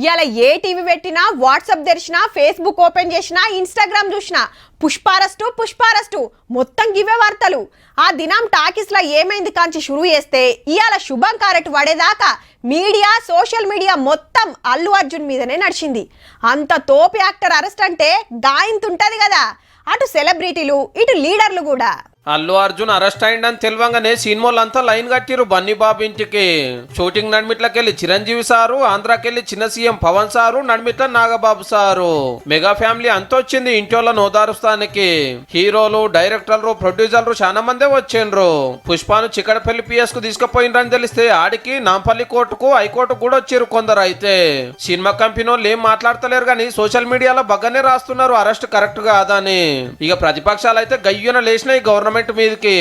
ఇవాళ ఏ టీవీ పెట్టినా, WhatsApp తెరిచినా, Facebook open చేసినా, ఇన్స్టాగ్రామ్ చూసినా పుష్పారెస్టు మొత్తం గివే వార్తలు. ఆ దినం టాకీస్లా ఏమైంది కాంచి షురూ చేస్తే ఇవాళ శుభం కారెట్ పడేదాకా మీడియా, సోషల్ మీడియా మొత్తం అల్లు అర్జున్ మీదనే నడిచింది. అంత తోపు యాక్టర్ అరెస్ట్ అంటే గాయంతుంటది కదా. అటు సెలబ్రిటీలు, ఇటు లీడర్లు కూడా. అల్లు అర్జున్ అరెస్ట్ అయిందని తెలియంగానే సినిమాలంతా లైన్ కట్టిరు బన్నీ బాబు ఇంటికి. షూటింగ్ నడిమిట్లకెళ్ళి చిరంజీవి సారు, ఆంధ్రాకెళ్ళి చిన్న సీఎం పవన్ సారు, నడిమిట్ల నాగబాబు సారు, మెగా ఫ్యామిలీ అంత వచ్చింది ఇంటోళ్ళ నోదారుస్తానికి. హీరోలు, డైరెక్టర్లు, ప్రొడ్యూసర్లు చాలా మందే వచ్చిండ్రు. పుష్పాను చిక్కడపల్లి పిఎస్ కు తీసుకుపోయిండ్రని తెలిస్తే ఆడికి నాంపల్లి కోర్టుకు, హైకోర్టుకు కూడా వచ్చిరు కొందరు. అయితే సినిమా కంపెనీ వాళ్ళు ఏం మాట్లాడతలేరు గానీ సోషల్ మీడియాలో బగ్గనే రాస్తున్నారు అరెస్ట్ కరెక్ట్ కాదని. ఇక ప్రతిపక్షాలు అయితే గయ్యున లేచినాయి గవర్నమెంట్ మీదకి.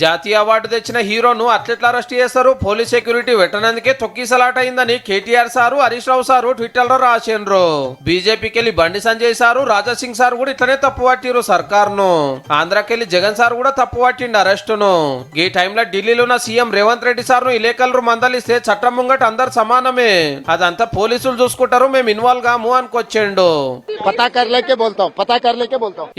జాతీయ అవార్డు తెచ్చిన హీరోను అట్లెట్లా అరెస్ట్ చేస్తారు, పోలీస్ సెక్యూరిటీ పెట్టనందుకే తొక్కిసలాట అయిందని KTR sir, Harish Rao sir Twitter లో రాసిండ్రు. బీజేపీకి వెళ్ళి బండి సంజయ్ సారు, రాజాసింగ్ సార్ కూడా ఇట్లనే తప్పు పట్టిరు సర్కార్ను. ఆంధ్రాకెళ్ళి జగన్ సార్ కూడా తప్పు పట్టిండు అరెస్టును. ఈ టైంలో ఢిల్లీలో ఉన్న సీఎం రేవంత్ రెడ్డి సార్ను ఇలేకలు మందలిస్తే చట్టం ముంగట అందరు సమానమే, అదంతా పోలీసులు చూసుకుంటారు, మేము ఇన్వాల్వ్ కాము అనుకొచ్చిండు.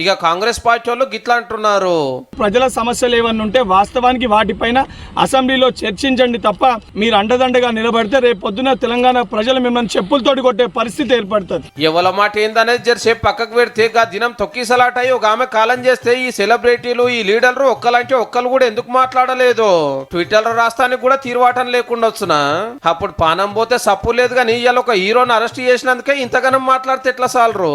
ఇక కాంగ్రెస్ పార్టీ వాళ్ళు గిట్లా అంటున్నారు. ప్రజల సమస్యలు ఏమన్నా ఉంటే వాస్తవానికి వాటిపైన అసెంబ్లీలో చర్చించండి తప్ప మీరు అండదండగా నిలబడితే రేపు పొద్దున తెలంగాణ ప్రజలు మిమ్మల్ని చెప్పులతోటి కొట్టే పరిస్థితి ఏర్పడుతుంది. ఎవల మాట ఏందనేది జరసేపు పక్కకు పెడితే గా దినం తొక్కిసలాట ఒక ఆమె కాలం చేస్తే ఈ సెలబ్రిటీలు, ఈ లీడర్లు ఒక్కలంటే ఒక్కరు కూడా ఎందుకు మాట్లాడలేదు? ట్విట్టర్ లో రాస్తానికి కూడా తీరువాటం లేకుండా వచ్చునా? అప్పుడు పానం పోతే సప్పు లేదు కానీ ఇవాళ ఒక హీరోని అరెస్ట్ చేసినందుకే ఇంతగానం మాట్లాడితే ఎట్లా సాలరు?